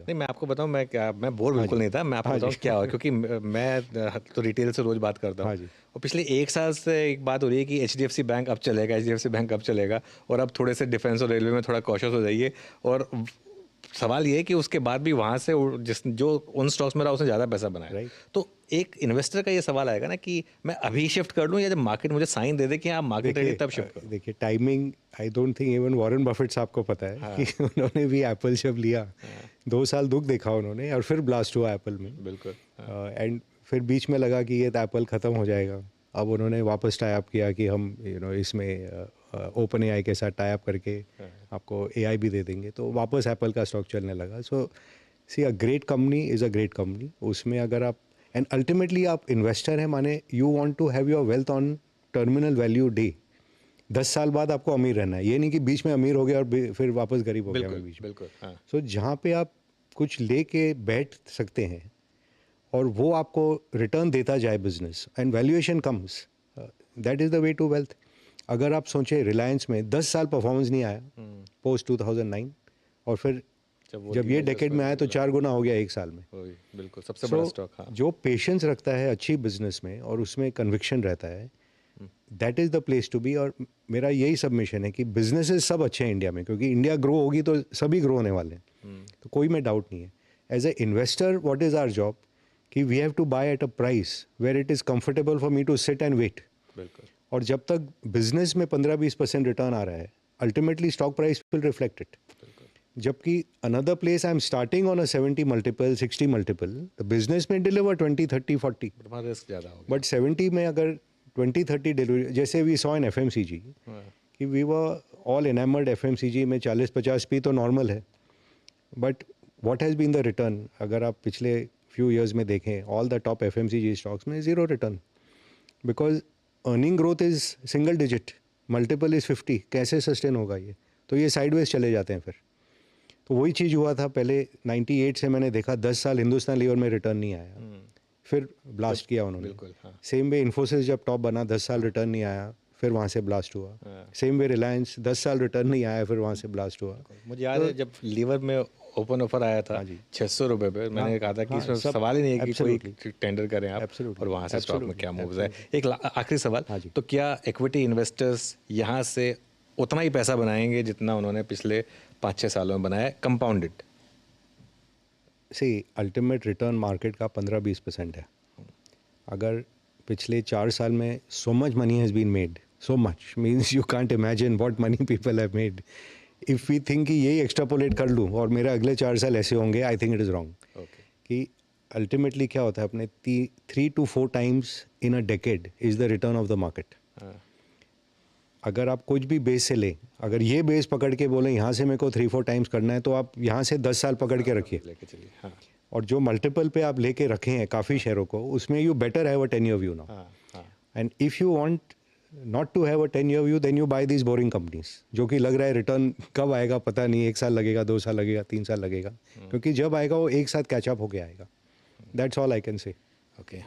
नहीं, मैं आपको बताऊं, मैं बोर बिल्कुल नहीं था। मैं आपको बताऊं क्या हुआ, क्योंकि मैं तो रिटेल से रोज बात करता हूँ। हाँ जी। और पिछले 1 साल से एक बात हो रही है कि एचडीएफसी बैंक अब चलेगा, एचडीएफसी बैंक अब चलेगा, और अब थोड़े से डिफेंस और रेलवे में थोड़ा कॉशियस हो जाइए। और सवाल ये है कि उसके बाद भी वहाँ से जो उन स्टॉक्स में रहा उसने ज़्यादा पैसा बनाया। Right. तो एक इन्वेस्टर का ये सवाल आएगा ना कि मैं अभी शिफ्ट कर लूँ, या जब मार्केट मुझे साइन दे दे कि आप मार्केट रेडी तब शिफ्ट करो। देखिए timing, I don't think even Warren Buffett साहब को पता है हाँ। कि उन्होंने भी एप्पल जब लिया 2 साल दुख देखा उन्होंने और फिर ब्लास्ट हुआ एप्पल में। बिल्कुल। एंड फिर बीच में लगा कि ये तो एप्पल ख़त्म हो जाएगा। अब उन्होंने वापस टाई अप किया कि हम इसमें ओपन एआई के साथ टाई अप करके आपको एआई भी दे देंगे, तो वापस एप्पल का स्टॉक चलने लगा। So see a great company is a great company. उसमें अगर आप एंड अल्टीमेटली आप इन्वेस्टर हैं, माने you want to have your wealth on terminal value day. 10 साल बाद आपको अमीर रहना है, ये नहीं कि बीच में अमीर हो गया और फिर वापस गरीब हो गया मैं बिल्कुल बीच में। बिल्कुल। हाँ। सो जहाँ पे आप कुछ लेके बैठ सकते हैं और वो आपको रिटर्न देता जाए business and valuation comes, that is the way to wealth. अगर आप सोचें रिलायंस में 10 साल परफॉर्मेंस नहीं आया पोस्ट 2009, और फिर वो जब ये demergers डेकेड में आया तो 4 गुना हो गया 1 साल में। वही, बिल्कुल सबसे सो बड़ा स्टॉक। हाँ। जो पेशेंस रखता है अच्छी बिजनेस में और उसमें कन्विक्शन रहता है, that is the place to be. और मेरा यही सबमिशन है कि बिजनेसेस सब अच्छे हैं इंडिया में, क्योंकि इंडिया ग्रो होगी तो सभी ग्रो होने वाले हैं, तो कोई में डाउट नहीं है। As a investor what is our job कि we have to buy at a price where it is comfortable for me to sit and wait. बिल्कुल। और जब तक बिजनेस में 15-20% रिटर्न आ रहा है, ultimately stock price will reflect it. जबकि another place I am starting on a 70 multiple 60 multiple, the business में डिलीवर 20 30 40, तुम्हारा रिस्क ज़्यादा हो गया। बट 70 में अगर 20-30 डिलीवरी, जैसे वी सॉ इन एफएमसीजी कि we were all enamoured FMCG में 40-50 पी तो नॉर्मल है, but what has been the return? अगर आप पिछले फ्यू ईयर्स में देखें all the top FMCG stocks में zero return, because earning growth is single digit, multiple is 50, कैसे सस्टेन होगा ये? तो ये साइडवेज चले जाते हैं फिर। तो वही चीज़ हुआ था पहले 98 से, मैंने देखा 10 साल हिंदुस्तान लीवर में रिटर्न नहीं आया, फिर ब्लास्ट किया उन्होंने। बिल्कुल। हाँ। सेम वे इन्फोसिस जब टॉप बना 10 साल रिटर्न नहीं आया, फिर वहाँ से ब्लास्ट हुआ। सेम वे रिलायंस 10 साल रिटर्न नहीं आया, फिर वहाँ से ब्लास्ट हुआ। मुझे याद है जब लीवर में ओपन ऑफर आया था हाँ जी। 600 रुपये पे, मैंने कहा था कि हाँ, इसमें सब सवाल ही नहीं है कि कोई absolutely, टेंडर करें आप, Absolutely, और वहाँ से स्टॉक में absolutely, क्या मूव्स है। absolutely। एक आखिरी सवाल, हाँ जी। तो क्या इक्विटी इन्वेस्टर्स यहाँ से उतना ही पैसा बनाएंगे जितना उन्होंने पिछले 5-6 सालों में बनाया, compounded? See ultimate return market का 15-20% है। अगर पिछले 4 साल में so much money has been made, so much means you can't imagine what money people have made. If we think कि यही एक्स्ट्रापोलेट कर लूँ और मेरे अगले 4 साल ऐसे होंगे, I think it is wrong. Okay. कि अल्टीमेटली क्या होता है, अपने 3 to 4 times in a decade is the return of the market. अगर आप कुछ भी बेस से लें, अगर ये बेस पकड़ के बोलें यहाँ से मेरे को 3-4 टाइम्स करना है, तो आप यहाँ से 10 साल पकड़ के रखिए। लेके चलिए। हाँ। और जो मल्टीपल पे आप लेके रखे हैं काफ़ी शेयरों को, उसमें you better have a 10-year view now. हाँ। हाँ। And if you want not to have a 10-year view, then you buy these boring companies, जो कि लग रहा है रिटर्न कब आएगा पता नहीं, 1 साल लगेगा, 2 साल लगेगा, 3 साल लगेगा, क्योंकि जब आएगा वो एक साथ कैचअप होके आएगा। That's all I can say. Okay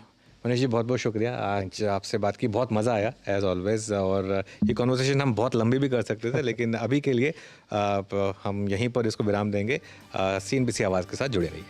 Manish ji, बहुत बहुत शुक्रिया। आज आपसे बात की बहुत मज़ा आया एज ऑलवेज, और ये कॉन्वर्सेशन हम बहुत लंबी भी कर सकते थे, लेकिन अभी के लिए हम यहीं पर इसको विराम देंगे। CNBC आवाज़ के साथ जुड़े रहिए।